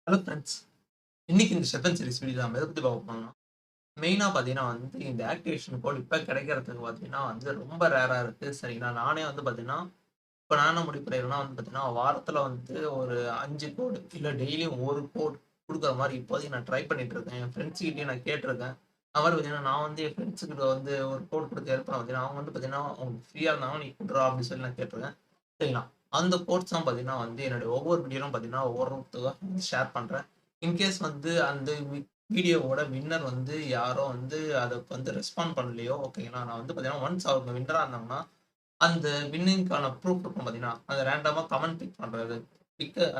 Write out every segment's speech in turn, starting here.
Hello friends. இன்னைக்கு இந்த ஸ்டெப்பன் series video நம்ம எதை பத்தி பார்க்க போறோம்னா, மெயினா பார்த்தீங்கன்னா இந்த ஆக்டிவேஷன் கோட் இப்ப கிடைக்கிறதுக்கு பார்த்தீங்கன்னா ரொம்ப ரேரா இருக்கு. சரிங்களா? நானே பார்த்தீங்கன்னா, இப்ப நான் என்ன முடிவு பண்ணியிருக்கேன்னா பார்த்தீங்கன்னா, வாரத்துல ஒரு 5 கோட் இல்ல டெய்லியும் 1 கோட் குடுக்குற மாரி இப்போதைக்கு நான் ட்ரை பண்ணிட்டு இருக்கேன். என் ஃப்ரெண்ட்ஸ் கிட்டயும் நான் கேட்டுருக்கேன். அது மாரி பார்த்தீங்கன்னா, நான் என் ஃப்ரெண்ட்ஸ் கிட்ட ஒரு கோட் குடுத்து ஹெல்ப் பண்ண பார்த்தீங்கன்னா, அவங்க பார்த்தீங்கன்னா, "உங்களுக்கு ஃப்ரீயா இருந்தாங்கன்னா நீ குட்றா" அப்படின்னு சொல்லி நான் கேட்டுருக்கேன். சரிங்களா? அந்த கோட்ஸ் தான் பார்த்தீங்கன்னா என்னுடைய ஒவ்வொரு வீடியோலும் பார்த்தீங்கன்னா, ஒவ்வொருத்தருக்கும் ஷேர் பண்றேன். இன்கேஸ் அந்த வீடியோவோட வின்னர் யாரோ அத ரெஸ்பாண்ட் பண்ணலையோ, ஓகேங்களா? நான் பார்த்தீங்கன்னா, ஒன்ஸ் அவங்க வின்னரா இருந்தாங்கன்னா, அந்த வின்னிங்க்கான ப்ரூஃப் இருக்கும் பார்த்தீங்கன்னா, அத ரேண்டமா கமெண்ட் பிக் பண்றது.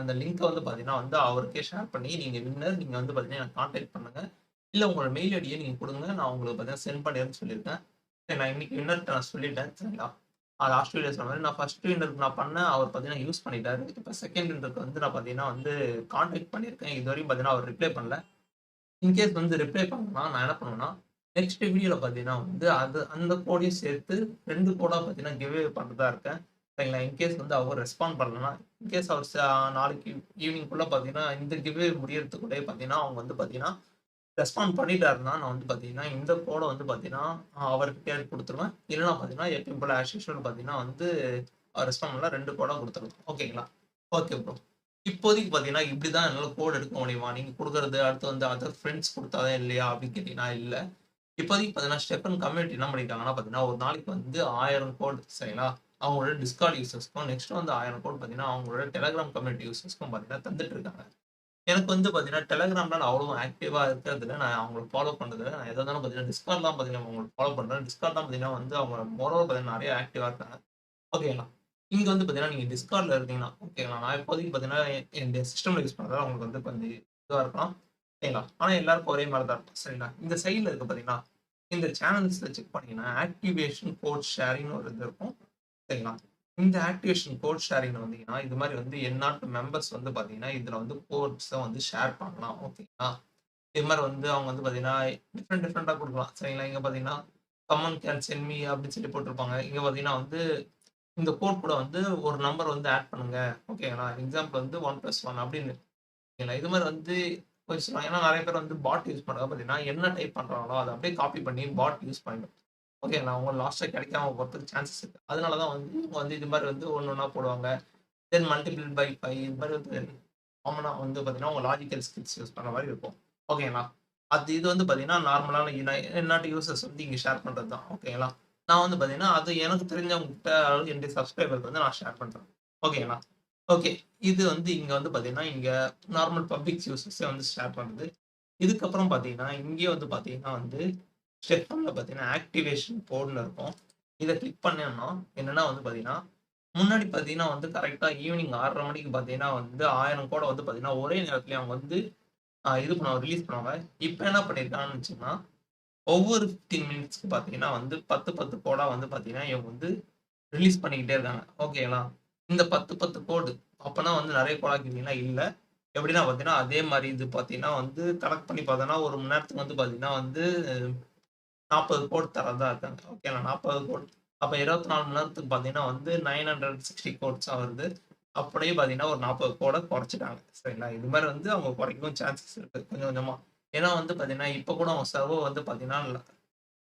அந்த லிங்க்க பார்த்தீங்கன்னா அவருக்கே ஷேர் பண்ணி, நீங்க வின்னர் நீங்க பார்த்தீங்கன்னா, என்ன கான்டாக்ட் பண்ணுங்க. இல்ல உங்களோட மெயில் ஐடிய நீங்க குடுங்க. நான் உங்களுக்கு பார்த்தீங்கன்னா சென்ட் பண்ணிடுறேன்னு சொல்லியிருக்கேன். சரி நான் இன்னைக்கு வின்னர்ட்ட நான் சொல்லிட்டேன். சரிங்களா? லாஸ்ட் வீடியோ சொன்ன மாரி நான் ஃபர்ஸ்ட் வின்னருக்கு நான் பண்ணேன். அவர் பார்த்தீங்கன்னா யூஸ் பண்ணிட்டாரு. இப்ப செகண்ட் வின்னருக்கு நான் பார்த்தீங்கன்னா கான்டாக்ட் பண்ணியிருக்கேன். இதுவரையும் பார்த்தீங்கன்னா அவர் ரிப்ளை பண்ணல. இன்கேஸ் ரிப்ளை பண்ணலனா, நான் என்ன பண்ணுவேன்னா, நெக்ஸ்ட் வீடியோல பார்த்தீங்கன்னா அந்த கோடையும் சேர்த்து 2 கோடா பார்த்தீங்கன்னா கிவ் அவே பண்றதா இருக்கேன். சரிங்களா? இன்கேஸ் அவர் ரெஸ்பாண்ட் பண்ணலனா, இன்கேஸ் அவர் நாளைக்கு ஈவினிங்குள்ள பார்த்தீங்கன்னா, இந்த கிவ் அவே முடியறதுக்குள்ளயே பார்த்தீங்கன்னா, அவங்க பார்த்தீங்கன்னா ரெஸ்பாண்ட் பண்ணிட்டாருன்னா, நான் பார்த்தீங்கன்னா, இந்த கோட பார்த்தீங்கன்னா, அவர்கிட்டயே குடுத்துருவேன். இல்லன்னா பார்த்தீங்கன்னா, எப்பயும் போல ஆஸ் யூசுவல் பார்த்தீங்கன்னா அவர் ரெஸ்பாண்ட் பண்ணல 2 கோடா குடுத்துருவேன். ஓகேங்களா? Okay bro. இப்போதைக்கு பார்த்தீங்கன்னா, இப்படி தான் என்னால கோட் எடுக்க முடியுமா? நீங்க குடுக்குறது அடுத்து அதர் ஃபிரெண்ட்ஸ் குடுத்தா தான் இல்லையா? அப்படின்னு கேட்டீங்கன்னா இல்ல. இப்போதைக்கு பார்த்தீங்கன்னா, ஸ்டெப்பன் கம்யூனிட்டி என்ன பண்ணியிருக்காங்கன்னா பார்த்தீங்கன்னா, ஒரு நாளைக்கு 1000 கோட் சரிங்களா? அவங்களோட டிஸ்கார்ட் யூசர்ஸ்க்கும், நெக்ஸ்ட் 1000 கோட் பார்த்தீங்கன்னா, அவங்களோட டெலகிராம் கம்யூனிட்டி யூசர்ஸ்க்கும் பார்த்தீங்கன்னா தந்துட்டு இருக்காங்க. எனக்கு பார்த்தீங்கன்னா, டெலகிராம்ல நான் அவ்வளவா ஆக்டிவா இருக்கிறதில்ல. நான் அவங்கள ஃபாலோ பண்றதில்ல. நான் எதா இருந்தாலும் பார்த்தீங்கன்னா, டிஸ்கார்ட் தான் பார்த்தீங்கன்னா அவங்கள ஃபாலோ பண்றேன். டிஸ்கார்ட் தான் பார்த்தீங்கன்னா அவங்க மோரோவர் பார்த்தீங்கன்னா நெறைய ஆக்டிவா இருக்காங்க. ஓகேங்களா. இங்க பார்த்தீங்கன்னா, நீங்க டிஸ்கார்ட்ல இருந்தீங்கன்னா, ஓகேங்களா. நான் இப்போதைக்கு பார்த்தீங்கன்னா, என்னுடைய சிஸ்டம்ல யூஸ் பண்றதால உங்களுக்கு கொஞ்சம் இதுவா இருக்கலாம். சரிங்களா. ஆனா எல்லாருக்கும் ஒரே மாரி தான் இருக்கும். சரிங்களா. இந்த சைட்ல இருக்கு பார்த்தீங்களா, இந்த சேனல்ஸ்ல செக் பண்ணீங்கன்னா, ஆக்டிவேஷன் கோட் ஷேரிங்ன்னு ஒரு இது இருக்கும். சரிங்களா. இந்த ஆக்டிவேஷன் கோட் ஷேரிங்ல வந்தீங்கன்னா, இது மாரி எந்நாட்டு மெம்பர்ஸ் பார்த்தீங்கன்னா, இதுல கோட்ஸ ஷேர் பண்ணலாம். ஓகேங்களா. இது மாரி அவங்க பார்த்தீங்கன்னா, டிஃபரெண்ட்டா குடுக்கலாம். சரிங்களா. இங்க பார்த்தீங்கன்னா, சம்மன் கேன் செண்ட் மீ அப்படின்னு சொல்லி போட்டிருப்பாங்க. இங்க பார்த்தீங்கன்னா இந்த கோட் கூட ஒரு நம்பர் ஆட் பண்ணுங்க. ஓகேங்களா. எக்ஸாம்பிள் 1+1 அப்படின்னு. ஓகேங்களா. இது மாரி கொஞ்சம் சொல்லலாம். ஏன்னா நெறைய பேர் பாட் யூஸ் பண்றது பார்த்தீங்கன்னா, என்ன டைப் பண்றாங்களோ, அத அப்படியே காப்பி பண்ணி பாட் யூஸ் பண்ணிடும். ஓகேங்களா. அவங்க லாஸ்ட்டா கிடைக்காம போறதுக்கு சான்சஸ் இருக்கு. அதனால தான் இவங்க இது மாரி ஒண்ணு ஒண்ணா போடுவாங்க. தென் மல்டிபிள் பை 5 இது மாரி காமனா பார்த்தீங்கன்னா, உங்க லாஜிக்கல் ஸ்கில்ஸ் யூஸ் பண்ற மாரி இருக்கும். ஓகேங்களா. இது பார்த்தீங்கன்னா, நார்மலான எந்நாட்டு யூசர்ஸ் இங்க ஷேர் பண்றது தான். ஓகேங்களா. நான் பார்த்தீங்கன்னா, அது எனக்கு தெரிஞ்சவங்க கிட்ட அதாவது என்னுடைய சப்ஸ்கிரைபருக்கு நான் ஷேர் பண்றேன். ஓகேங்களா. ஓகே. இது இங்க பார்த்தீங்கன்னா, இங்க நார்மல் பப்ளிக் யூசர்ஸே ஷேர் பண்றது. இதுக்கப்புறம் பார்த்தீங்கன்னா, இங்கேயே பார்த்தீங்கன்னா ஸ்டெப்பன்ல பார்த்தீங்கன்னா, ஆக்டிவேஷன் கோடுன்னு இருக்கும். இத கிளிக் பண்ணேன்னா, என்னன்னா பார்த்தீங்கன்னா, முன்னாடி பார்த்தீங்கன்னா கரெக்ட்டா ஈவினிங் 6:30 மணிக்கு பார்த்தீங்கன்னா 1000 கோட பார்த்தீங்கன்னா, ஒரே நேரத்திலே அவங்க இது பண்ணுவாங்க, ரிலீஸ் பண்ணுவாங்க. இப்ப என்ன பண்ணியிருக்காங்கன்னு வச்சுக்கங்கன்னா, ஒவ்வொரு 15 மினிட்ஸ்க்கு பார்த்தீங்கன்னா 10, 10 கோடா பார்த்தீங்கன்னா, இவங்க ரிலீஸ் பண்ணிக்கிட்டே இருக்காங்க. ஓகேங்களா. இந்த 10, 10 கோடு அப்பன்னா நெறைய கோடா கேட்டீங்கன்னா இல்ல. எப்படின்னா பார்த்தீங்கன்னா, அதே மாரி இது பார்த்தீங்கன்னா கனெக்ட் பண்ணி பார்த்தோம்னா, 1 மணி நேரத்துக்கு பார்த்தீங்கன்னா 40 கோட் தர்றதா இருக்காங்க. ஓகேங்களா. 40 கோட். அப்ப 24 மணி நேரத்துக்கு பார்த்தீங்கன்னா 960 கோட்ஸா வருது. அப்படியே பார்த்தீங்கன்னா, ஒரு 40 கோட குறைச்சுட்டாங்க. சரிங்களா. இது மாரி அவங்க குறைக்கவும் சான்சஸ் இருக்கு. கொஞ்சம் கொஞ்சமா. ஏன்னா பார்த்தீங்கன்னா, இப்ப கூட அவங்க சர்வர் பார்த்தீங்கன்னா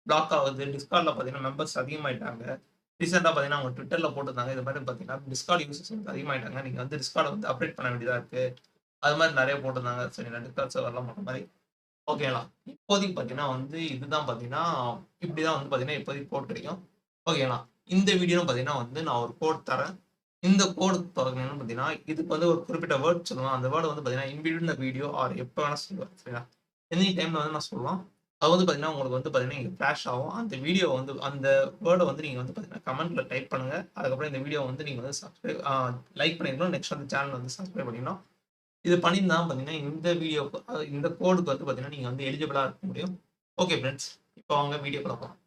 பிளாக் ஆகுது. டிஸ்கார்ட்ல பார்த்தீங்கன்னா மெம்பர்ஸ் அதிகமாயிட்டாங்க. ரீசென்ட்டா பார்த்தீங்கன்னா, அவங்க ட்விட்டர்ல போட்டிருந்தாங்க. இது மாரி பார்த்தீங்கன்னா, டிஸ்கார்ட் யூசர்ஸ் அதிகமாயிட்டாங்க. நீங்க டிஸ்கார்ட அப்டேட் பண்ண வேண்டியதா இருக்கு. அது மாரி நெறைய போட்டிருந்தாங்க. சரிங்களா. டிஸ்கார்ட் சர்வர்லாம் பண்ற மாரி. ஓகேங்களா. இப்போதைக்கு பார்த்தீங்கன்னா இதுதான் பார்த்தீங்கன்னா, இப்படிதான் பார்த்தீங்கன்னா, இப்போதைக்கு கோட் கிடைக்கும். ஓகேங்களா. இந்த வீடியோவும் பார்த்தீங்கன்னா நான் ஒரு கோட் தரேன். இந்த கோடு தொடங்கணும்னு பார்த்தீங்கன்னா, இதுக்கு ஒரு குறிப்பிட்ட வேர்ட் சொல்லலாம். அந்த வேர்ட் பார்த்தீங்கன்னா, inbuilt in the video R எப்ப வேணா சொல்லுவேன். சரிங்களா. எனி டைம்ல நான் சொல்லலாம். அது பார்த்தீங்கன்னா, உங்களுக்கு பார்த்தீங்கன்னா, இங்க ஃபிளாஷ் ஆகும். அந்த வீடியோ அந்த வேர்ட நீங்க பார்த்தீங்கன்னா, கமெண்ட்ல டைப் பண்ணுங்க. அதுக்கப்புறம் இந்த வீடியோ நீங்க சப்ஸ்கிரைப் லைக் பண்ணிருக்கணும். நெக்ஸ்ட் சேனல் சப்ஸ்கிரைப் பண்ணிக்கணும். இது பண்ணியிருந்தா பார்த்தீங்கன்னா, இந்த வீடியோக்கு இந்த கோடுக்கு பார்த்தீங்கன்னா, நீங்க எலிஜிபிளா இருக்க முடியும். Okay friends. இப்போ வாங்க வீடியோக்குள்ள போலாம்.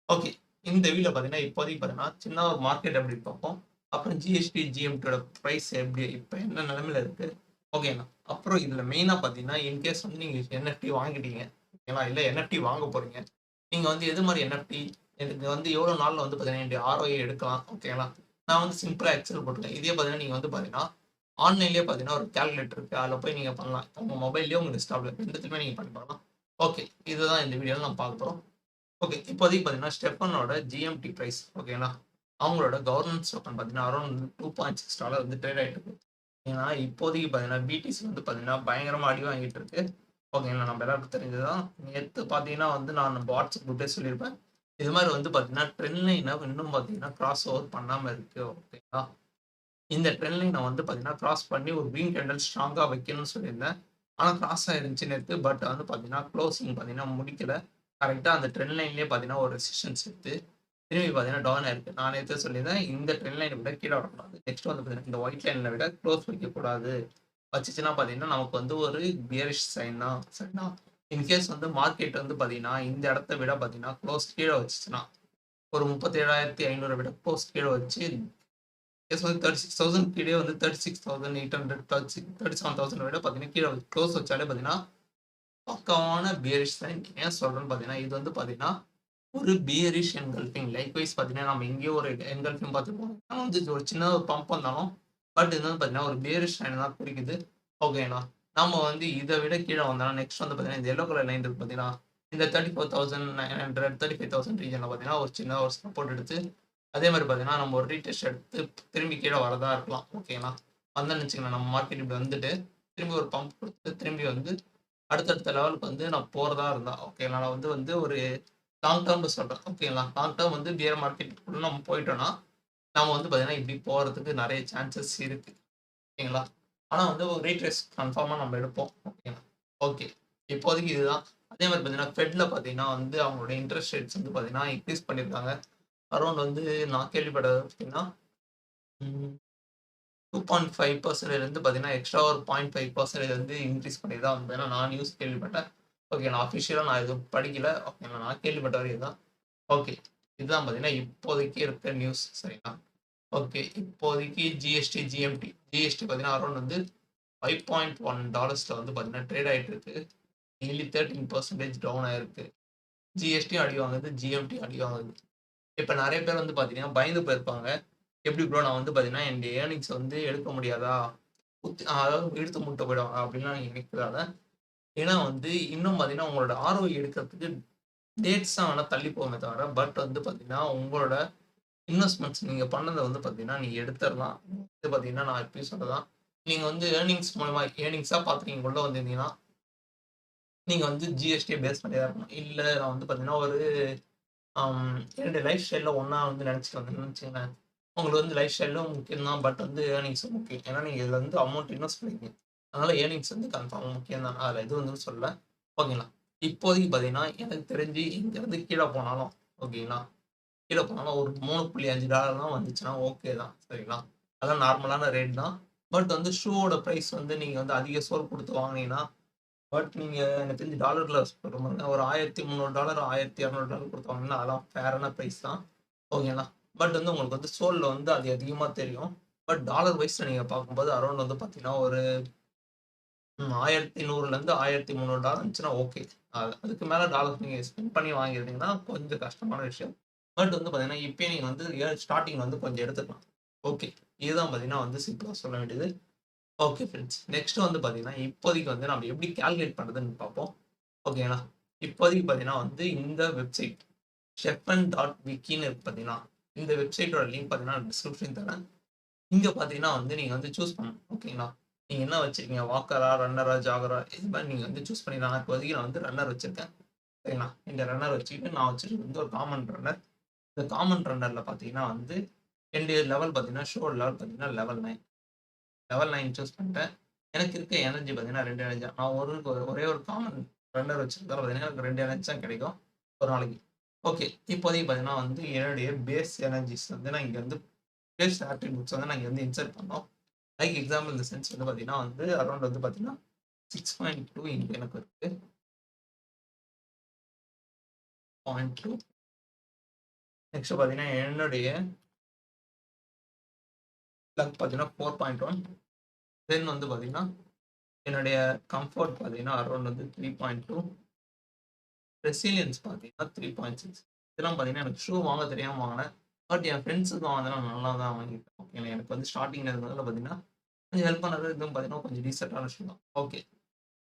ஓகே. இந்த வீடியோல பார்த்தீங்கன்னா, இப்போதைக்கு பார்த்தீங்கன்னா, சின்ன ஒரு மார்க்கெட் எப்படி பார்ப்போம். அப்புறம் ஜிஎஸ்டி, ஜிஎம்டியோட பிரைஸ் எப்படி இப்ப என்ன நிலைமையில இருக்கு. ஓகேங்களா. அப்புறம் இதுல மெயினா பார்த்தீங்கன்னா, இன்கேஸ் நீங்க NFT வாங்கிட்டீங்க. ஓகேங்களா. இல்ல NFT வாங்க போறீங்க. நீங்க எது மாரி NFT எனக்கு எவ்வளவு நாள்ல பார்த்தீங்கன்னா, என்னுடைய ROI எடுக்கலாம். ஓகேங்களா. நான் சிம்பிளா எக்ஸெல் போட்டுருக்கேன். இதே பார்த்தீங்கன்னா, நீங்க பார்த்தீங்கன்னா ஆன்லைன்லேயே பார்த்தீங்கன்னா ஒரு கால்குலேட்டர் இருக்குது, அதில் போய் நீங்கள் பண்ணலாம். உங்கள் மொபைல்லேயே உங்கள் டெஸ்க்டாப்பில் ரெண்டுத்துலையுமே நீங்கள் பண்ணி பார்க்கலாம். ஓகே, இதுதான் இந்த வீடியோவில் நம்ம பார்க்க போகிறோம். ஓகே, இப்போதைக்கு பார்த்தீங்கன்னா ஸ்டெப்பனோட ஜிஎம்டி ப்ரைஸ் ஓகேங்களா, அவங்களோட கவர்னன்ஸ் டோக்கன் பார்த்தீங்கன்னா அரௌண்ட் $2.6 வந்து ட்ரேட் ஆகிட்டு இருக்கு. ஏன்னா இப்போதைக்கு பார்த்தீங்கன்னா பிடிசி வந்து பார்த்தீங்கன்னா பயங்கரமாக அடி வாங்கிட்டு இருக்கு. ஓகேங்களா, நம்ம எல்லாருக்கும் தெரிஞ்சதுதான். நேற்று பார்த்தீங்கன்னா வந்து நான் நம்ம வாட்ஸ்அப் குரூப்லேயே சொல்லியிருப்பேன். இது மாதிரி வந்து பார்த்தீங்கன்னா ட்ரெண்ட் லைனை இன்னும் பார்த்தீங்கன்னா கிராஸ் ஓவர் பண்ணாமல் இருக்கு. ஓகேங்களா, இந்த ட்ரெண்ட் லைனை வந்து பார்த்தீங்கன்னா கிராஸ் பண்ணி ஒரு கிரீன் கேண்டில் ஸ்ட்ராங்காக வைக்கணும்னு சொல்லியிருந்தேன். ஆனால் கிராஸ் ஆயிருந்துச்சு நேற்று. பட் வந்து பார்த்தீங்கன்னா க்ளோசிங் பார்த்தீங்கன்னா முடிக்கல. கரெக்டாக அந்த ட்ரெண்ட் லைன்லேயே பார்த்தீங்கன்னா ஒரு ரெசிஸ்டன்ஸ் எடுத்து திரும்பி பார்த்தீங்கன்னா டவுன் ஆயிருக்கு. நான் நேற்று சொல்லியிருந்தேன் இந்த ட்ரெண்ட் லைனை விட கீழே வரக்கூடாது. நெக்ஸ்ட் வந்து பார்த்தீங்கன்னா இந்த ஒயிட் லைனை விட க்ளோஸ் வைக்கக்கூடாது. வச்சுச்சுன்னா பார்த்தீங்கன்னா நமக்கு வந்து ஒரு பியரிஷ் சைன் தான். சரிங்களா, இன்கேஸ் வந்து மார்க்கெட் வந்து பார்த்தீங்கன்னா இந்த இடத்த விட பார்த்தீங்கன்னா க்ளோஸ் கீழே வச்சுச்சுன்னா ஒரு 37,500 விட க்ளோஸ் கீழே வச்சு கேஸ் வந்து 36,000 கீழே வந்து 36,800 37,000 விட பார்த்தீங்கன்னா கீழே க்ளோஸ் வச்சாலே பார்த்தீங்கன்னா பக்காவான பியரிஷ் சைன். ஏன் சொல்றேன்னு பார்த்தீங்கன்னா இது வந்து பார்த்தீங்கன்னா ஒரு பியரிஷ் என்கல்ஃபிங். லைக்வைஸ் பார்த்தீங்கன்னா நம்ம எங்கேயோ ஒரு என்கல்ஃபிங் பார்த்துருப்போம். ஆனால் வந்து ஒரு சின்ன ஒரு பம்ப் வந்தாலும் பட் இது வந்து பார்த்தீங்கன்னா ஒரு பியரிஷ் லைன் தான் குறிக்குது. ஓகேண்ணா, நம்ம வந்து இதை விட கீழே வந்தோம்னா நெக்ஸ்ட் வந்து பார்த்தீங்கன்னா இந்த எல்லோ கலர் லைன் இருக்கு பார்த்தீங்கன்னா இந்த 34,900 35,000 ரீஜனில் பார்த்தீங்கன்னா ஒரு சின்ன ஒரு சப்போர்ட் எடுத்து அதே மாதிரி பார்த்தீங்கன்னா நம்ம ஒரு ரீடெஸ்ட் எடுத்து திரும்பி கீழே வரதா இருக்கலாம். ஓகேங்களா, வந்தேன்னு வச்சுக்கலாம் நம்ம மார்க்கெட் இப்படி வந்துட்டு திரும்பி ஒரு பம்ப் கொடுத்து திரும்பி வந்து அடுத்தடுத்த லெவலுக்கு வந்து நான் போகிறதா இருந்தா ஓகேங்களா, நான் வந்து ஒரு லாங் டேர்ம்ல சொல்றேன். ஓகேங்களா, லாங் டேர்ம் வந்து பியர் மார்க்கெட்டுக்குள்ள நம்ம போயிட்டோம்னா நம்ம வந்து பார்த்தீங்கன்னா இப்படி போகிறதுக்கு நிறைய சான்சஸ் இருக்கு. ஓகேங்களா, ஆனால் வந்து ஒரு ரீட்ரேஸ் கன்ஃபார்மாக நம்ம எடுப்போம். ஓகேங்களா, ஓகே, இப்போதைக்கு இதுதான். அதே மாதிரி பார்த்தீங்கன்னா ஃபெட்ல பார்த்தீங்கன்னா வந்து அவங்களோட இன்ட்ரெஸ்ட் ரேட்ஸ் வந்து பார்த்தீங்கன்னா இன்க்ரீஸ் பண்ணியிருக்காங்க. அரௌண்ட் வந்து நான் கேள்விப்பட்டது பார்த்தீங்கன்னா 2.5% இருந்து பார்த்தீங்கன்னா எக்ஸ்ட்ரா ஒரு 0.5% வந்து இன்க்ரீஸ் பண்ணி தான் வந்து நான் நியூஸ் கேள்விப்பட்டேன். ஓகே, நான் அஃபிஷியலாக நான் எதுவும் படிக்கல. ஓகேங்களா, நான் கேள்விப்பட்ட வரையும் தான். ஓகே, இதுதான் பார்த்தீங்கன்னா இப்போதைக்கு இருக்க நியூஸ். சரிங்களா, ஓகே, இப்போதைக்கு ஜிஎஸ்டி ஜிஎம்டி ஜிஎஸ்டி பார்த்தீங்கன்னா அரௌண்ட் வந்து $5.1 வந்து பார்த்தீங்கன்னா ட்ரேட் ஆகிட்டு இருக்கு. டெய்லி 13% டவுன் ஆயிருக்கு. ஜிஎஸ்டி அடி வாங்குது, ஜிஎம்டி அடி வாங்குது. இப்போ நிறைய பேர் வந்து பார்த்தீங்கன்னா பயந்து போயிருப்பாங்க. எப்படி ப்ரோ நான் வந்து பார்த்தீங்கன்னா என்னுடைய ஏர்னிங்ஸ் வந்து எடுக்க முடியாதா, அதாவது இழுத்து மூட்டை போயிடும் அப்படின்லாம் நீங்கள் நினைக்கிறாங்க. ஏன்னா வந்து இன்னும் பார்த்தீங்கன்னா உங்களோட ஆர்ஓஐ எடுக்கிறதுக்கு டேட்ஸ் தான் வேணால் தள்ளி போகுமே தவிர பட் வந்து பார்த்தீங்கன்னா உங்களோட இன்வெஸ்ட்மெண்ட்ஸ் நீங்கள் பண்ணதை வந்து பார்த்தீங்கன்னா நீங்கள் எடுத்துடலாம். இது பார்த்தீங்கன்னா நான் எப்பயும் சொல்கிறதான், நீங்கள் வந்து ஏர்னிங்ஸ் மூலமா ஏர்னிங்ஸாக பார்த்து நீங்கள் உள்ள வந்திருந்தீங்கன்னா நீங்கள் வந்து ஜிஎஸ்டியை பேஸ் பண்ணி தான் இருக்கணும். இல்லை நான் வந்து பார்த்தீங்கன்னா ஒரு என்னுடைய லைஃப் ஸ்டைலில் ஒன்றா வந்து நினச்சிட்டு வந்தேன்னு வச்சுங்களேன், உங்களுக்கு வந்து லைஃப் ஸ்டைலும் முக்கியம் தான். பட் வந்து ஏர்னிங்ஸும் முக்கியம். ஏன்னா நீங்கள் இதில் வந்து அமௌண்ட் இன்வெஸ்ட் பண்ணிருக்கீங்க. அதனால ஏர்னிங்ஸ் வந்து கன்ஃபார்ம் முக்கியம் தான். அதில் எதுவும் வந்து சொல்லல. ஓகேங்களா, இப்போதைக்கு பார்த்தீங்கன்னா எனக்கு தெரிஞ்சு இங்கேருந்து கீழே போனாலும் ஓகேங்களா, கீழே போனாலும் ஒரு $3.5 தான் வந்துச்சுன்னா ஓகே தான். சரிங்களா, அதெல்லாம் நார்மலான ரேட் தான். பட் வந்து ஷூவோட ப்ரைஸ் வந்து நீங்கள் வந்து அதிக சோல் கொடுத்து வாங்கினீங்கன்னா பட் நீங்க எனக்கு தெரிஞ்சு டாலர்ல சொல்ற மாரினா ஒரு $1,300 $1,200 கொடுத்து வாங்குனீங்கன்னா அதெல்லாம் ஃபேரான பிரைஸ் தான். ஓகேங்களா, பட் வந்து உங்களுக்கு வந்து சோல்ல வந்து அது அதிகமா தெரியும். பட் டாலர் வைஸ்ல நீங்க பார்க்கும்போது அரௌண்ட் வந்து பார்த்தீங்கன்னா ஒரு 1,100லேருந்து $1,300 இருந்துச்சுன்னா ஓகே. அதுக்கு மேல டாலர் நீங்க ஸ்பெண்ட் பண்ணி வாங்கியிருந்தீங்கன்னா கொஞ்சம் கஷ்டமான விஷயம். பட் வந்து பார்த்தீங்கன்னா இப்பயே நீங்க வந்து ஸ்டார்ட்டிங் வந்து கொஞ்சம் எடுத்துக்கலாம். ஓகே, இதுதான் பார்த்தீங்கன்னா வந்து சிம்பிளா சொல்ல வேண்டியது. ஓகே ஃப்ரெண்ட்ஸ், நெக்ஸ்ட் வந்து பார்த்தீங்கன்னா இப்போதைக்கு வந்து நம்ம எப்படி கால்குலேட் பண்ணுறதுன்னு பார்ப்போம். ஓகேங்களா, இப்போதைக்கு பார்த்தீங்கன்னா வந்து இந்த வெப்சைட் stepn.wikiன்னு இருக்கு பார்த்தீங்கன்னா, இந்த வெப்சைட்டோட லிங்க் பார்த்தீங்கன்னா டிஸ்கிரிப்ஷன் தரேன். இங்க பார்த்தீங்கன்னா வந்து நீங்க வந்து சூஸ் பண்ணணும். ஓகேங்களா, நீங்க என்ன வச்சிருக்கீங்க, வாக்கரா, ரன்னரா, ஜாகரா இது மாதிரி நீங்க வந்து சூஸ் பண்ணி நான் இப்போதைக்கு நான் வந்து ரன்னர் வச்சிருக்கேன். சரிங்களா, இந்த ரன்னர் வச்சுக்கிட்டு நான் வச்சிருக்கிறது வந்து ஒரு காமன் ரன்னர். இந்த காமன் ரன்னர்ல பார்த்தீங்கன்னா வந்து 2 லெவல் பார்த்தீங்கன்னா ஷோ லெவல் பார்த்தீங்கன்னா லெவல் 9 லெவல் 9 சூஸ் பண்ணிட்டேன். எனக்கு இருக்க எனர்ஜி பார்த்தீங்கன்னா 2 எனர்ஜி தான். நான் ஒரே ஒரு காமன் ரன்னர் வச்சிருந்தாலும் பார்த்தீங்கன்னா எனக்கு 2 எனர்ஜி தான் கிடைக்கும் ஒரு நாளைக்கு. ஓகே, இப்போதைக்கு பார்த்தீங்கன்னா வந்து என்னுடைய பேஸ் எனர்ஜிஸ் வந்து நான் இங்க வந்து பேஸ் ஆட்ரிபியூட்ஸ் வந்து நான் இங்க வந்து இன்சர்ட் பண்ணோம். லைக் எக்ஸாம்பிள் இந்த சென்ஸ் வந்து பார்த்தீங்கன்னா வந்து அரௌண்ட் வந்து பார்த்தீங்கன்னா 6.2 இங்க எனக்கு இருக்கு. 0.2 நெக்ஸ்ட் பார்த்தீங்கன்னா என்னுடைய லக் பார்த்தீங்கன்னா 4.1 தென் வந்து பார்த்தீங்கன்னா என்னுடைய கம்ஃபர்ட் பார்த்தீங்கன்னா அரௌண்ட் வந்து 3.2 ரெசிலியன்ஸ் பார்த்தீங்கன்னா 3.6 இதெல்லாம் பார்த்தீங்கன்னா எனக்கு ஷூ வாங்க தெரியாம வாங்கினேன். பட் என் ஃப்ரெண்ட்ஸுக்கு வாங்கினா நல்லா தான் வாங்கிட்டேன். ஓகேங்களா, எனக்கு வந்து ஸ்டார்டிங்ல இருந்ததில் பார்த்தீங்கன்னா கொஞ்சம் ஹெல்ப் பண்ணது இதுவும் பார்த்தீங்கன்னா, கொஞ்சம் டீசென்ட்டான விஷயம் தான். ஓகே.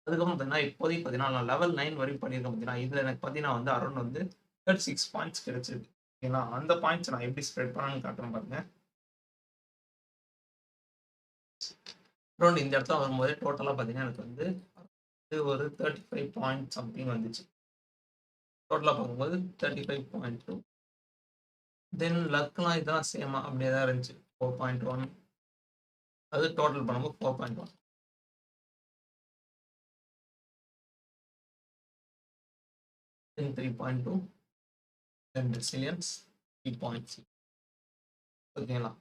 அதுக்கப்புறம் பார்த்தீங்கன்னா, இப்போதைக்கு பார்த்தீங்கன்னா, நான் லெவல் 9 வரைக்கும் பண்ணியிருக்கேன் பார்த்தீங்கன்னா, இதுல எனக்கு பார்த்தீங்கன்னா வந்து அரௌண்ட் வந்து 36 பாயிண்ட்ஸ் கிடைச்சிருக்கு. ஓகேங்களா? அந்த பாயிண்ட்ஸ நான் எப்படி ஸ்ப்ரெட் பண்ணேன்னு காட்டுறேன் பாருங்க. அரௌண்ட் இந்த இடத்துல வரும்போதே டோட்டலா பார்த்தீங்கன்னா, எனக்கு வந்து ஒரு 35 பாயிண்ட் சம்திங் வந்துச்சு. டோட்டலா பார்க்கும்போது 35.2. தென் லக்லாம் இதெல்லாம் சேமா அப்படியே தான் இருந்துச்சு. 4.1. அது டோட்டல் பண்ணும்போது 4.1. தென் 3.2. தென் ரெசிலியன்ஸ் 3.6. ஓகேங்களா?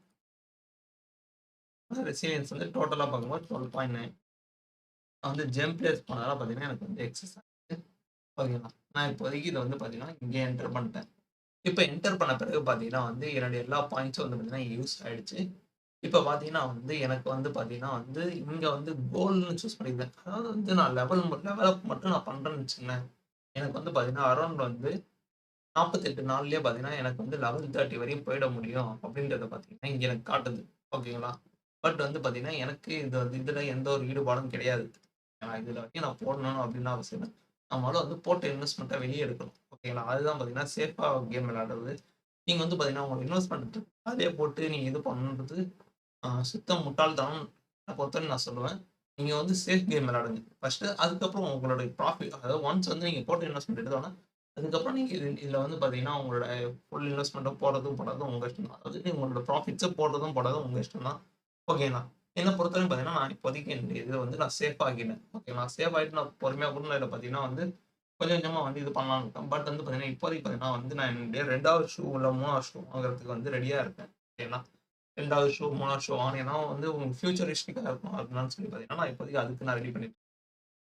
ரெசிலியன்ஸ் வந்து டோட்டலா பார்க்கும்போது 12.9. நான் வந்து ஜெம் பிளேஸ் பண்ணதால பார்த்தீங்கன்னா, எனக்கு வந்து எக்ஸஸ் ஆச்சு. ஓகேங்களா? நான் இப்போதைக்கு இத வந்து பார்த்தீங்கன்னா, இங்கே என்டர் பண்ணிட்டேன். இப்ப என்டர் பண்ண பிறகு பார்த்தீங்கன்னா வந்து, என்னோட எல்லா பாயிண்ட்ஸும் வந்து பார்த்தீங்கன்னா யூஸ் ஆயிடுச்சு. இப்ப பார்த்தீங்கன்னா வந்து, எனக்கு வந்து பார்த்தீங்கன்னா வந்து, இங்க வந்து கோல்ன்னு சூஸ் பண்ணியிருக்கேன். அதாவது வந்து நான் லெவல் அப் மட்டும் நான் பண்றேன்னு வச்சுக்கங்களேன். எனக்கு வந்து பார்த்தீங்கன்னா, அரவுண்ட் வந்து 48 நாள்லயே பார்த்தீங்கன்னா, எனக்கு வந்து லெவல் 30 வரையும் போயிட முடியும் அப்படின்றத பார்த்தீங்கன்னா, இங்க எனக்கு காட்டுது. ஓகேங்களா? பட் வந்து பார்த்தீங்கன்னா, எனக்கு இது வந்து இதுல எந்த ஒரு ஈடுபாடும் கிடையாது. இதுல வரைக்கும் நான் போடணும் அப்படின்னு அவசியம் இல்ல. நான் மொதல்ல வந்து போட்ட இன்வெஸ்ட்மென்ட்ட வெளிய எடுக்கணும். ஓகேங்களா? அதுதான் பார்த்தீங்கன்னா, சேஃபா கேம் விளையாடுறது. நீங்க வந்து பார்த்தீங்கன்னா, உங்க இன்வெஸ்ட்மென்ட் அதிலேயே போட்டு நீங்க இது பண்ணணுன்றது சுத்த முட்டாள்தனம். என்ன பொறுத்தவரைக்கும் நான் சொல்லுவேன். நீங்க வந்து சேஃப் கேம் விளையாடுங்க. ஃபர்ஸ்ட்டு அதுக்கப்புறம் உங்களுடைய ப்ராஃபிட் அதாவது ஒன்ஸ் வந்து நீங்க போட்ட இன்வெஸ்ட்மென்ட் எடுத்தோனே, அதுக்கப்புறம் நீங்க இதுல வந்து பார்த்தீங்கன்னா, உங்களோட ஃபுல் இன்வெஸ்ட்மென்ட்டும் போடுறதும் போடாததும் உங்க இஷ்டம் தான். அதாவது உங்களோட ப்ராஃபிட்ஸ போடுறதும் போடாததும் உங்க இஷ்டம் தான். ஓகேங்களா? என்ன பொறுத்தவரைக்கும் பார்த்தீங்கன்னா, நான் இப்போதைக்கு என்னுடைய இத வந்து நான் சேஃப் ஆக்கிட்டேன். ஓகேங்களா? சேஃப் ஆயிட்டு நான் பொறுமையா கூட இத பார்த்தீங்கன்னா வந்து கொஞ்சம் கொஞ்சமா வந்து இது பண்ணலாம்னு இருக்கேன். பட் வந்து பார்த்தீங்கன்னா, இப்போதைக்கு பார்த்தீங்கன்னா வந்து நான் என்னுடைய 2வது ஷூ இல்ல 3வது ஷூ வாங்குறதுக்கு வந்து ரெடியா இருக்கேன். ஓகேங்களா? 2வது ஷூ, 3வது ஷூ வாங்கினேன்னா வந்து உங்களுக்கு ஃபியூச்சரிஸ்டிக்கா இருக்கும். அதனால சொல்லி பார்த்தீங்கன்னா, நான் இப்போதைக்கு அதுக்கு நான் ரெடி பண்ணிட்டு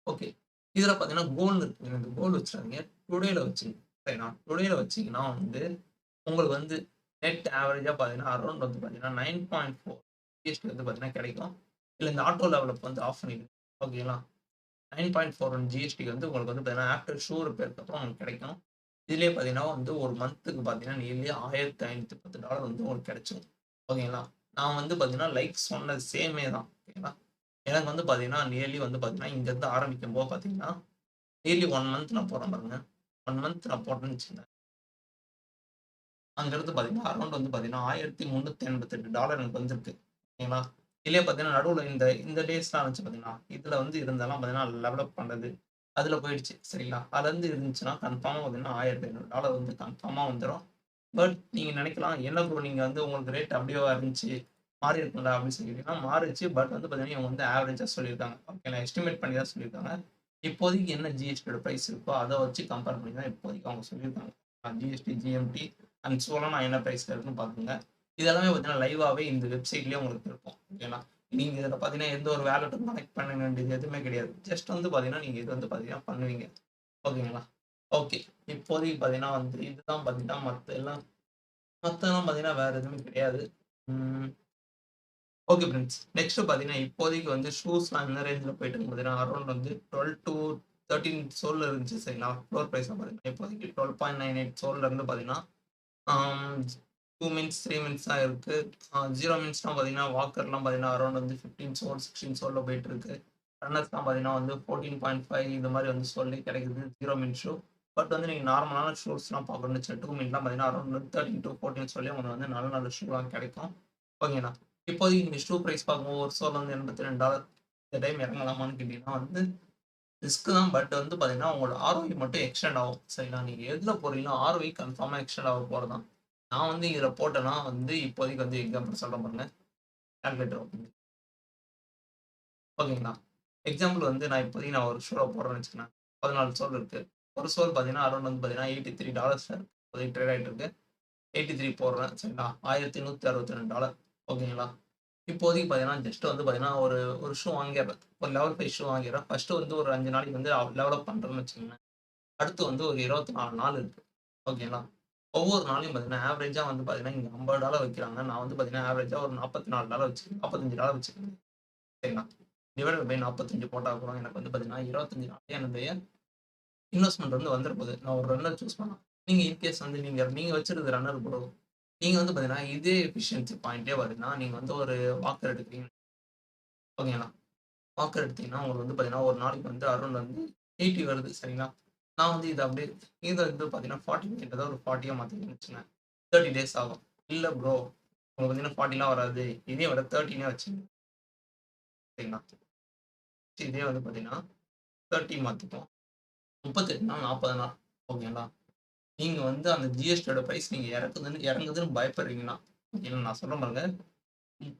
ஓகே. இதுல பார்த்தீங்கன்னா, கோல் இருக்குங்க. இந்த கோல் வச்சுறாதீங்க. டுடேல வச்சுங்க. சரிங்களா? டுடேல வச்சீங்கன்னா வந்து, உங்களுக்கு வந்து நெட் ஆவரேஜா பார்த்தீங்கன்னா, அரவுண்ட் வந்து பார்த்தீங்கன்னா 9.4 ஜிஎஸ்டி வந்து பார்த்தீங்கன்னா கிடைக்கும். இல்ல இந்த ஆட்டோ டெவலப் வந்து ஆஃப் பண்ணிடுங்க. ஓகேங்களா? 9.41 ஜிஎஸ்டி வந்து உங்களுக்கு வந்து பார்த்தீங்கன்னா, ஆஃப்டர் ஷூ ரிப்பேருக்கு அப்புறம் உங்களுக்கு கிடைக்கும். இதிலேயே பார்த்தீங்கன்னா வந்து ஒரு மந்த்துக்கு பார்த்தீங்கன்னா, நியர்லி $1510 வந்து உங்களுக்கு கிடைச்சிரும். ஓகேங்களா? நான் வந்து பார்த்தீங்கன்னா, லைக் சொன்னது சேமே தான். ஓகேங்களா? எனக்கு வந்து பார்த்தீங்கன்னா, நியர்லி வந்து பார்த்தீங்கன்னா, இங்கருந்து ஆரம்பிக்கும்போது பார்த்தீங்கன்னா, நியர்லி 1 மந்த் நான் போடுறேன் பாருங்க. 1 மந்த் நான் போட்டேன்னு வச்சுக்கங்களேன். அங்கருந்து பார்த்தீங்கன்னா, அரவுண்ட் வந்து பார்த்தீங்கன்னா, $1388 எனக்கு வந்திருக்கு. ஓகேங்களா? இதுலயே பார்த்தீங்கன்னா, நடுவுல இந்த இந்த டேஸ்லாம் இருந்துச்சு பார்த்தீங்களா? இதுல வந்து இருந்தெல்லாம் பார்த்தீங்கன்னா, லெவல் அப் பண்ணது. அதுல போயிடுச்சு. சரிங்களா? அதுலருந்து இருந்துச்சுன்னா, கன்ஃபார்மா பார்த்தீங்கன்னா, $1500 வந்து கன்ஃபார்மா வந்துரும். பட் நீங்க நினைக்கலாம், என்ன ப்ரோ நீங்க வந்து உங்களுக்கு ரேட் அப்படியேவா இருந்துச்சு? மாறி இருக்கும்ல அப்படின்னு சொல்லி கேட்டீங்கன்னா, மாறுச்சு. பட் வந்து பார்த்தீங்கன்னா, இவங்க வந்து ஆவரேஜா சொல்லியிருக்காங்க. ஓகேங்களா? எஸ்டிமேட் பண்ணி தான் சொல்லியிருக்காங்க. இப்போதைக்கு என்ன ஜிஎஸ்டியோட பிரைஸ் இருக்கோ, அத வச்சு கம்பேர் பண்ணி தான் இப்போதைக்கு அவங்க சொல்லியிருக்காங்க. ஜிஎஸ்டி, ஜிஎம்டி அண்ட் சோலனா என்ன பிரைஸ்ல இருக்குன்னு பாத்துங்க. இது எல்லாமே பார்த்தீங்கன்னா, லைவாவே இந்த வெப்சைட்லயே உங்களுக்கு இருக்கும். ஓகேங்களா? நீங்க இதில பார்த்தீங்கன்னா, எந்த ஒரு வாலெட்டும் கனெக்ட் பண்ண வேண்டியது எதுவுமே கிடையாது. ஜஸ்ட் வந்து பார்த்தீங்கன்னா, நீங்க இது வந்து பார்த்தீங்கன்னா பண்ணுவீங்க. ஓகேங்களா? ஓகே. இப்போதைக்கு பார்த்தீங்கன்னா வந்து, இதுதான் பார்த்தீங்கன்னா மத்ததெல்லாம் பார்த்தீங்கன்னா, வேற எதுவுமே கிடையாது. ம். Okay friends. நெக்ஸ்ட் பார்த்தீங்கன்னா, இப்போதைக்கு வந்து ஷூஸ்லாம் என்ன ரேஞ்சுல போயிட்டு இருக்கு பார்த்தீங்கன்னா, அரவுண்ட் வந்து 12-13 சோல்ல இருந்துச்சு சரிங்களா? ஃப்ளோர் பிரைஸ்ல பார்த்தீங்கன்னா, இப்போதைக்கு 12.98 சோல்ல இருந்து பார்த்தீங்கன்னா, ஆம் 2 மினிட்ஸ், 3 மினிட்ஸ் தான் இருக்கு. 0 மினிட்ஸ்லாம் பார்த்தீங்கன்னா, வாக்கர்லாம் பார்த்தீங்கன்னா, அரவுண்ட் வந்து 15 சோல், 16 சோல்ல போயிட்டு இருக்கு. ரன்னர்ஸ்லாம் பார்த்தீங்கன்னா வந்து 14.5 இந்த மாரி வந்து சோல்லயே கிடைக்குது. 0 மினிட் ஷூ. பட் வந்து நீங்க நார்மலான ஷூஸ்லாம் பார்க்கணும்னு வச்சுக்கோங்க 2 மினிட்லாம் பார்த்தீங்கன்னா, அரவுண்ட் 13-14 சோல்லயே உங்களுக்கு வந்து நல்ல நல்ல ஷூலாம் கிடைக்கும். ஓகேங்களா? இப்போதைக்கு நீங்க ஷூ பிரைஸ் பார்க்கும்போது ஒரு சோல் வந்து $82. இந்த டைம் இறங்கலாமான்னு கேட்டீங்கன்னா வந்து ரிஸ்க் தான். பட் வந்து பார்த்தீங்கன்னா, உங்களோட ஆர்ஓஐ மட்டும் எக்ஸ்டெண்ட் ஆகும். சரிங்களா? நீங்க எதுல போடுறீங்களோ ஆர்ஓஐ கன்ஃபார்மா எக்ஸ்டெண்ட் ஆக போறது தான். நான் வந்து இதில போட்டேன்னா வந்து இப்போதைக்கு வந்து எக்ஸாம்பிள் சொல்றேன் பாருங்க. கால்குலேட்டர் ஓப்பன் ஓகேங்களா? எக்ஸாம்பிள் வந்து நான் ஒரு ஷூல போடுறேன்னு வச்சுக்கங்களேன். 14 சோல் இருக்கு. ஒரு சோல் பார்த்தீங்கன்னா, அரவுண்ட் வந்து பார்த்தீங்கன்னா $83 இருக்கு. இப்போதைக்கு ட்ரேட் ஆயிட்டு இருக்கு. 83 போடுறேன். சரிங்களா? $1162 ஓகேங்களா? இப்போதைக்கு பார்த்தீங்கன்னா, ஜஸ்ட் வந்து பார்த்தீங்கன்னா, ஒரு ஒரு ஷூ வாங்கிடுறேன். ஒரு லெவல் 5 ஷூ வாங்கிடுறேன். ஃபர்ஸ்ட்டு வந்து ஒரு 5 நாளைக்கு வந்து லெவல் அப் பண்றேன்னு வச்சுக்கங்களேன். அடுத்து வந்து ஒரு 24 நாள் இருக்கு. ஓகேங்களா? ஒவ்வொரு நாளையும் பார்த்தீங்கன்னா, ஆவரேஜா வந்து பார்த்தீங்கன்னா, இங்க $50 வைக்கிறாங்க. நான் வந்து பார்த்தீங்கன்னா, ஆவரேஜா ஒரு $44 வச்சுக்கிறேன். $45 வச்சுக்கிறேன். சரிங்களா? டிவைடட் பை 45 போட்டா கூட எனக்கு வந்து பார்த்தீங்கன்னா, 25 நாள்லயே என்னுடைய இன்வெஸ்ட்மென்ட் வந்து வந்துற போது. நான் ஒரு ரன்னர் சூஸ் பண்ணலாம். நீங்க இன்கேஸ் வந்து நீங்க நீங்க வச்சிருக்க ரன்னர் ப்ரோ, நீங்க வந்து பார்த்தீங்கன்னா, இதே எஃபிஷியன்சி பாயிண்ட்டே வருதுன்னா, நீங்க வந்து ஒரு வாக்கர் எடுக்கிறீங்க. ஓகேங்களா? வாக்கர் எடுத்தீங்கன்னா, உங்களுக்கு வந்து பார்த்தீங்கன்னா, ஒரு நாளைக்கு வந்து அரௌண்ட் வந்து 80 வருது சரிங்களா? நான் வந்து இத அப்படியே இத வந்து பார்த்தீங்கன்னா 40 மினிட் ஒரு 40யா மாத்திக்கிறேன்னு வச்சுக்கங்க. 30 டேஸ் ஆகும். இல்ல ப்ரோ உங்களுக்கு பார்த்தீங்கன்னா 40லாம் வராது. இதே விட 30னே வச்சுக்கங்க. சரிங்களா? இதே வந்து பார்த்தீங்கன்னா 30 மாத்திப்போம். 38 நாள் 40 நாள். ஓகேங்களா? நீங்க வந்து அந்த ஜிஎஸ்டியோட பிரைஸ் நீங்க இறங்குதுன்னு பயப்படுறீங்கன்னா, ஓகேங்களா? நான் சொல்றேன் பாருங்க.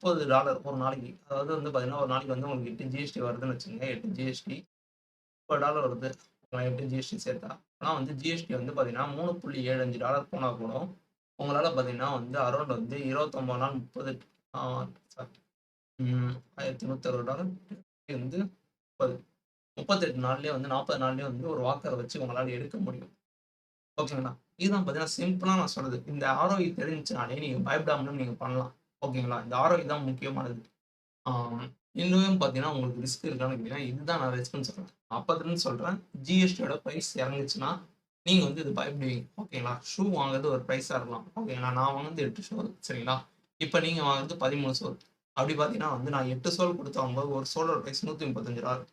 $30 ஒரு நாளைக்கு. அதாவது வந்து பார்த்தீங்கன்னா, ஒரு நாளைக்கு வந்து உங்களுக்கு 8 ஜிஎஸ்டி வருதுன்னு வச்சுக்கங்க. 8 ஜிஎஸ்டி $30 வருது. 8 ஜிஎஸ்டி சேர்த்தா. ஆனா வந்து ஜிஎஸ்டி வந்து பார்த்தீங்கன்னா, $3.75 போனா கூட, உங்களால பார்த்தீங்கன்னா வந்து அரௌண்ட் வந்து 29 நாள் 30 ஆ சாரி $1160 வந்து 30 38 நாள்லயே வந்து 40 நாள்லயே வந்து ஒரு வாக்கர வச்சு உங்களால எடுக்க முடியும். ஓகேங்களா? இதுதான் பார்த்தீங்கன்னா, சிம்பிளா நான் சொல்றது. இந்த ROI தெரிஞ்சுச்சுனாலே நீங்க பயப்படாமலும் நீங்க பண்ணலாம். ஓகேங்களா? இந்த ROI தான் முக்கியமானது. ஆம். இன்னும் பார்த்தீங்கன்னா, உங்களுக்கு ரிஸ்க் இருக்கான்னு கேட்டீங்கன்னா, இதுதான் நான் ரிஸ்க்ன்னு சொல்றேன். அப்போதுலருந்து சொல்றேன். ஜிஎஸ்டியோட பிரைஸ் இறங்குச்சுன்னா, நீங்க வந்து இது பயப்படுவீங்க. ஓகேங்களா? ஷூ வாங்குறது ஒரு பிரைஸா இருக்கலாம். ஓகேங்களா? நான் வாங்குனது 8 சோல் சரிங்களா? இப்ப நீங்க வாங்குறது 13 சோல். அப்படி பார்த்தீங்கன்னா வந்து, நான் 8 சோல் குடுத்து வாங்கும்போது, ஒரு சோலோட பிரைஸ் $135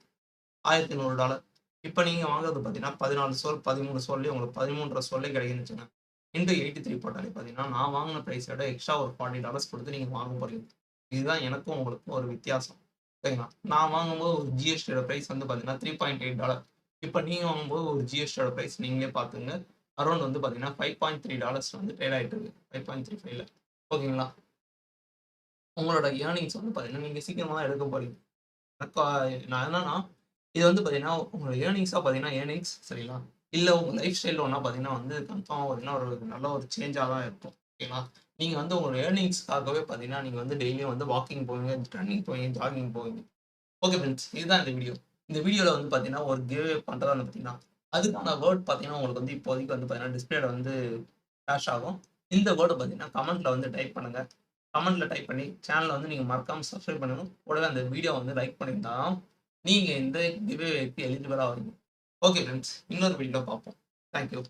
$1100. இப்ப நீங்க வாங்குறது பார்த்தீங்கன்னா, 14 சோல், 13 சோல்லயே உங்களுக்கு 13 1/2 சோல்லே கிடைக்குதுன்னு வச்சுக்கங்க. இன்டு 83 போட்டாலே பார்த்தீங்கன்னா, நான் வாங்குன பிரைஸ விட எக்ஸ்ட்ரா ஒரு $40 குடுத்து நீங்க வாங்க போறீங்க. இதுதான் எனக்கும் உங்களுக்கும் ஒரு வித்தியாசம். சரிங்களா? நான் வாங்கும்போது ஒரு ஜிஎஸ்டியோட பிரைஸ் வந்து பார்த்தீங்கன்னா, $3.8 இப்ப நீங்க வாங்கும்போது ஒரு ஜிஎஸ்டியோட பிரைஸ் நீங்களே பார்த்துக்கங்க. அரவுண்ட் வந்து பார்த்தீங்கன்னா, $5.3 வந்து ட்ரேட் ஆயிட்டு இருக்கு. 5.35ல. ஓகேங்களா? உங்களோட ஏர்னிங்ஸ் வந்து பார்த்தீங்கன்னா, நீங்க சீக்கிரமா தான் எடுக்க போறீங்க. எனக்கு நான் என்னன்னா, இது வந்து பார்த்தீங்கன்னா, உங்களோட ஏர்னிங்ஸா பார்த்தீங்கன்னா ஏர்னிங்ஸ் சரிங்களா? இல்ல உங்க லைஃப் ஸ்டைல்ல ஒண்ணா பார்த்தீங்கன்னா வந்து கன்ஃபார்மா பார்த்தீங்கன்னா, ஒரு நல்ல ஒரு சேஞ்சா தான் இருக்கும். ஓகேங்களா? நீங்க வந்து உங்களோட ஏர்னிங்ஸ்க்காகவே பார்த்தீங்கன்னா, நீங்க வந்து டெய்லியும் வந்து வாக்கிங் போவீங்க, ரன்னிங் போவீங்க, ஜாகிங் போவீங்க. Okay friends. இதுதான் இந்த வீடியோ. இந்த வீடியோல வந்து பார்த்தீங்கன்னா, ஒரு கிவ்அவே பண்றதா வந்து பார்த்தீங்கன்னா, அதுக்கான வேர்ட் பார்த்தீங்கன்னா, உங்களுக்கு வந்து இப்போதைக்கு வந்து பார்த்தீங்கன்னா, டிஸ்ப்ளேல வந்து ஃபிளாஷ் ஆகும். இந்த வேர்ட பார்த்தீங்கன்னா, கமெண்ட்ல வந்து டைப் பண்ணுங்க. கமெண்ட்ல டைப் பண்ணி சேனல வந்து நீங்க மறக்காம சப்ஸ்கிரைப் பண்ணணும். கூடவே அந்த வீடியோ வந்து லைக் பண்ணியிருந்தா தான், நீங்க இந்த கிவ்அவேக்கு எலிஜிபிள் ஆவீங்க. Okay friends. இன்னொரு வீடியோல பார்ப்போம். Thank you.